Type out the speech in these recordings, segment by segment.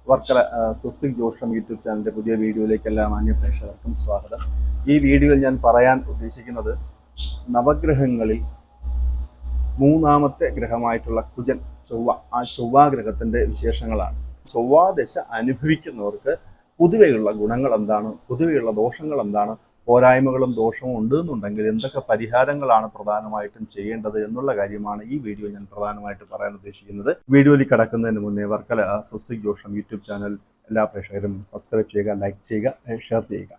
വർക്കല സ്വസ്തിക് ജ്യോതിഷം യൂട്യൂബ് ചാനലിൻ്റെ പുതിയ വീഡിയോയിലേക്ക് എല്ലാ മാന്യ പ്രേക്ഷകർക്കും സ്വാഗതം. ഈ വീഡിയോയിൽ ഞാൻ പറയാൻ ഉദ്ദേശിക്കുന്നത് നവഗ്രഹങ്ങളിൽ മൂന്നാമത്തെ ഗ്രഹമായിട്ടുള്ള കുജൻ ചൊവ്വ, ആ ചൊവ്വാ ഗ്രഹത്തിൻ്റെ വിശേഷങ്ങളാണ്. ചൊവ്വാദശ അനുഭവിക്കുന്നവർക്ക് പൊതുവെയുള്ള ഗുണങ്ങൾ എന്താണ്, പൊതുവെയുള്ള ദോഷങ്ങൾ എന്താണ്, പോരായ്മകളും ദോഷവും ഉണ്ട് എന്നുണ്ടെങ്കിൽ എന്തൊക്കെ പരിഹാരങ്ങളാണ് പ്രധാനമായിട്ടും ചെയ്യേണ്ടത് എന്നുള്ള കാര്യമാണ് ഈ വീഡിയോ ഞാൻ പ്രധാനമായിട്ട് പറയാൻ ഉദ്ദേശിക്കുന്നത്. വീഡിയോയിൽ കടക്കുന്നതിന് മുന്നേ വർക്കല സ്വസ്തിക് ജ്യോതിഷം യൂട്യൂബ് ചാനൽ എല്ലാ പ്രേക്ഷകരും സബ്സ്ക്രൈബ് ചെയ്യുക, ലൈക്ക് ചെയ്യുക, ഷെയർ ചെയ്യുക.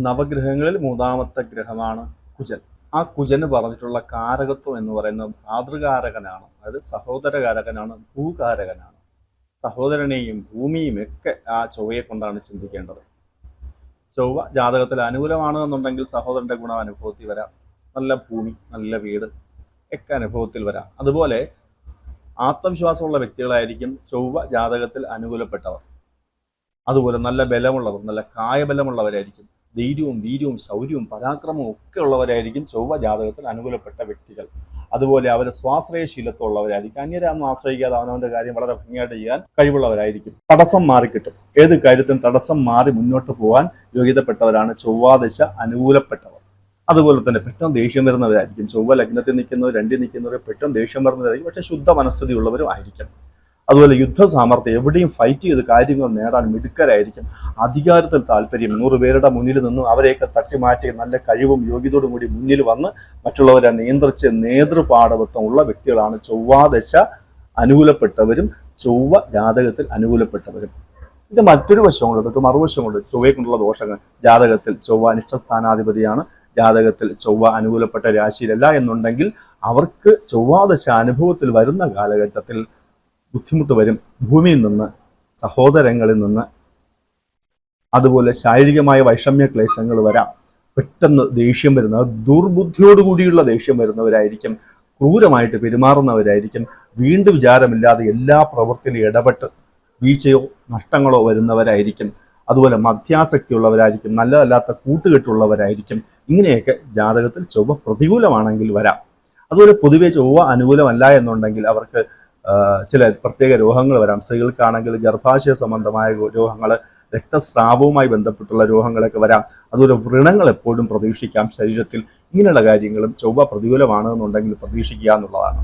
നവഗ്രഹങ്ങളിൽ മൂന്നാമത്തെ ഗ്രഹമാണ് കുജൻ. ആ കുജന് പറഞ്ഞിട്ടുള്ള കാരകത്വം എന്ന് പറയുന്നത് ഭാതൃകാരകനാണ്, അതായത് സഹോദരകാരകനാണ്, ഭൂകാരകനാണ്. സഹോദരനെയും ഭൂമിയും ഒക്കെ ആ ചൊവ്വയെ കൊണ്ടാണ് ചിന്തിക്കേണ്ടത്. ചൊവ്വ ജാതകത്തിൽ അനുകൂലമാണ് എന്നുണ്ടെങ്കിൽ സഹോദരന്റെ ഗുണം അനുഭവത്തിൽ വരാം, നല്ല ഭൂമി, നല്ല വീട് ഒക്കെ അനുഭവത്തിൽ വരാം. അതുപോലെ ആത്മവിശ്വാസമുള്ള വ്യക്തികളായിരിക്കും ചൊവ്വ ജാതകത്തിൽ അനുകൂലപ്പെട്ടവർ. അതുപോലെ നല്ല ബലമുള്ളവർ, നല്ല കായബലമുള്ളവരായിരിക്കും. ധൈര്യവും വീര്യവും ശൗര്യവും പരാക്രമവും ഒക്കെ ഉള്ളവരായിരിക്കും ചൊവ്വ ജാതകത്തിൽ അനുകൂലപ്പെട്ട വ്യക്തികൾ. അതുപോലെ അവർ സ്വാശ്രയശീലത്തുള്ളവരായിരിക്കും. അന്യരൊന്നും ആശ്രയിക്കാതെ അവനവന്റെ കാര്യം വളരെ ഭംഗിയായിട്ട് ചെയ്യാൻ കഴിവുള്ളവരായിരിക്കും. തടസ്സം മാറിക്കിട്ടും. ഏത് കാര്യത്തിനും തടസ്സം മാറി മുന്നോട്ട് പോകാൻ യോഗ്യതപ്പെട്ടവരാണ് ചൊവ്വാദശ അനുകൂലപ്പെട്ടവർ. അതുപോലെ തന്നെ പെട്ടെന്ന് ദേഷ്യം വരുന്നവരായിരിക്കും. ചൊവ്വ ലഗ്നത്തിൽ നിൽക്കുന്നവർ, രണ്ടിൽ നിൽക്കുന്നവർ പെട്ടെന്ന് ദേഷ്യം വരുന്നവരായിരിക്കും. പക്ഷെ ശുദ്ധ മനസ്ഥിതി ഉള്ളവരും ആയിരിക്കും. അതുപോലെ യുദ്ധ സാമർത്ഥ്യം, എവിടെയും ഫൈറ്റ് ചെയ്ത് കാര്യങ്ങൾ നേടാൻ മിടുക്കരായിരിക്കും. അധികാരത്തിൽ താല്പര്യം, 100 പേരുടെ മുന്നിൽ നിന്നും അവരെയൊക്കെ തട്ടിമാറ്റി നല്ല കഴിവും യോഗ്യതയോടും കൂടി മുന്നിൽ വന്ന് മറ്റുള്ളവരെ നിയന്ത്രിച്ച് നേതൃപാടവത്വം ഉള്ള വ്യക്തികളാണ് ചൊവ്വാദശ അനുകൂലപ്പെട്ടവരും ചൊവ്വ ജാതകത്തിൽ അനുകൂലപ്പെട്ടവരും. ഇത് മറ്റൊരു വശമുണ്ട്, ഇത് മറുവശമുണ്ട്. ചൊവ്വയെ കൊണ്ടുള്ള ദോഷങ്ങൾ. ജാതകത്തിൽ ചൊവ്വ അനിഷ്ടസ്ഥാനാധിപതിയാണ്. ജാതകത്തിൽ ചൊവ്വ അനുകൂലപ്പെട്ട രാശിയിലല്ല എന്നുണ്ടെങ്കിൽ അവർക്ക് ചൊവ്വാദശ അനുഭവത്തിൽ വരുന്ന കാലഘട്ടത്തിൽ ബുദ്ധിമുട്ട് വരും. ഭൂമിയിൽ നിന്ന്, സഹോദരങ്ങളിൽ നിന്ന്, അതുപോലെ ശാരീരികമായ വൈഷമ്യ ക്ലേശങ്ങൾ വരാം. പെട്ടെന്ന് ദേഷ്യം വരുന്നവർ, ദുർബുദ്ധിയോടുകൂടിയുള്ള ദേഷ്യം വരുന്നവരായിരിക്കും. ക്രൂരമായിട്ട് പെരുമാറുന്നവരായിരിക്കും. വീണ്ടും വിചാരമില്ലാതെ എല്ലാ പ്രവൃത്തിയിലും ഇടപെട്ട് വീഴ്ചയോ നഷ്ടങ്ങളോ വരുന്നവരായിരിക്കും. അതുപോലെ മദ്യാസക്തിയുള്ളവരായിരിക്കും. നല്ലതല്ലാത്ത കൂട്ടുകെട്ടുള്ളവരായിരിക്കും. ഇങ്ങനെയൊക്കെ ജാതകത്തിൽ ചൊവ്വ പ്രതികൂലമാണെങ്കിൽ വരാം. അതുപോലെ പൊതുവെ ചൊവ്വ അനുകൂലമല്ല എന്നുണ്ടെങ്കിൽ അവർക്ക് ചില പ്രത്യേക രോഗങ്ങൾ വരാം. സ്ത്രീകൾക്കാണെങ്കിൽ ഗർഭാശയ സംബന്ധമായ രോഗങ്ങൾ, രക്തസ്രാവവുമായി ബന്ധപ്പെട്ടുള്ള രോഗങ്ങളൊക്കെ വരാം. അതുപോലെ വ്രണങ്ങൾ എപ്പോഴും പ്രതീക്ഷിക്കാം ശരീരത്തിൽ. ഇങ്ങനെയുള്ള കാര്യങ്ങളും ചൊവ്വ പ്രതികൂലമാണെന്നുണ്ടെങ്കിൽ പ്രതീക്ഷിക്കുക എന്നുള്ളതാണ്.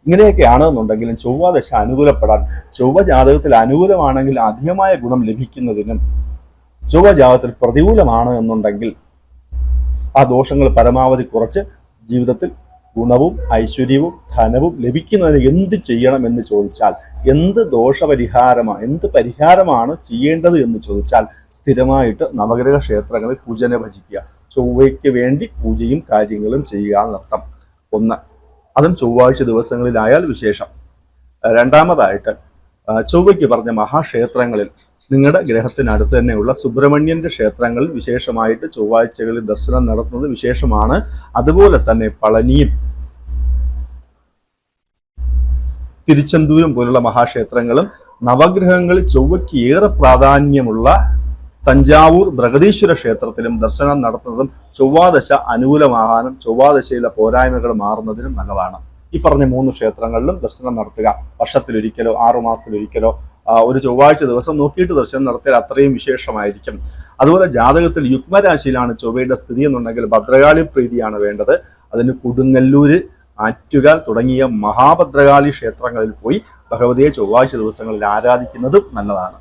ഇങ്ങനെയൊക്കെയാണെന്നുണ്ടെങ്കിലും ചൊവ്വാദശ അനുകൂലപ്പെടാൻ, ചൊവ്വ ജാതകത്തിൽ അനുകൂലമാണെങ്കിൽ അധികമായ ഗുണം ലഭിക്കുന്നതിനും, ചൊവ്വ ജാതകത്തിൽ പ്രതികൂലമാണ് എന്നുണ്ടെങ്കിൽ ആ ദോഷങ്ങൾ പരമാവധി കുറച്ച് ജീവിതത്തിൽ ഗുണവും ഐശ്വര്യവും ധനവും ലഭിക്കുന്നതിന് എന്ത് ചെയ്യണം എന്ന് ചോദിച്ചാൽ, എന്ത് ദോഷപരിഹാരമാണ്, എന്ത് പരിഹാരമാണ് ചെയ്യേണ്ടത് എന്ന് ചോദിച്ചാൽ സ്ഥിരമായിട്ട് നവഗ്രഹ ക്ഷേത്രങ്ങളിൽ പൂജനെ ഭജിക്കുക. ചൊവ്വയ്ക്ക് വേണ്ടി പൂജയും കാര്യങ്ങളും ചെയ്യുക എന്നർത്ഥം. ഒന്ന്, അതും ചൊവ്വാഴ്ച ദിവസങ്ങളിലായാൽ വിശേഷം. രണ്ടാമതായിട്ട് ചൊവ്വയ്ക്ക് പറഞ്ഞ മഹാക്ഷേത്രങ്ങളിൽ നിങ്ങളുടെ ഗ്രഹത്തിനടുത്ത് തന്നെയുള്ള സുബ്രഹ്മണ്യന്റെ ക്ഷേത്രങ്ങളിൽ വിശേഷമായിട്ട് ചൊവ്വാഴ്ചകളിൽ ദർശനം നടത്തുന്നത് വിശേഷമാണ്. അതുപോലെ തന്നെ പളനിയും തിരുച്ചെന്തൂരും പോലുള്ള മഹാക്ഷേത്രങ്ങളും, നവഗ്രഹങ്ങളിൽ ചൊവ്വയ്ക്ക് ഏറെ പ്രാധാന്യമുള്ള തഞ്ചാവൂർ ബൃഹദീശ്വര ക്ഷേത്രത്തിലും ദർശനം നടത്തുന്നതും ചൊവ്വാദശ അനുകൂലമാകാനും ചൊവ്വാദശയിലെ പോരായ്മകൾ മാറുന്നതിനും നല്ലതാണ്. ഈ പറഞ്ഞ 3 ക്ഷേത്രങ്ങളിലും ദർശനം നടത്തുക. വർഷത്തിലൊരിക്കലോ 6 മാസത്തിലൊരിക്കലോ ഒരു ചൊവ്വാഴ്ച ദിവസം നോക്കിയിട്ട് ദർശനം നടത്തിയാൽ അത്രയും വിശേഷമായിരിക്കും. അതുപോലെ ജാതകത്തിൽ യുഗ്മരാശിയിലാണ് ചൊവ്വയുടെ സ്ഥിതി എന്നുണ്ടെങ്കിൽ ഭദ്രകാളി പ്രീതിയാണ് വേണ്ടത്. അതിന് കൊടുങ്ങല്ലൂര്, ആറ്റുകാൽ തുടങ്ങിയ മഹാഭദ്രകാളി ക്ഷേത്രങ്ങളിൽ പോയി ഭഗവതിയെ ചൊവ്വാഴ്ച ദിവസങ്ങളിൽ ആരാധിക്കുന്നതും നല്ലതാണ്.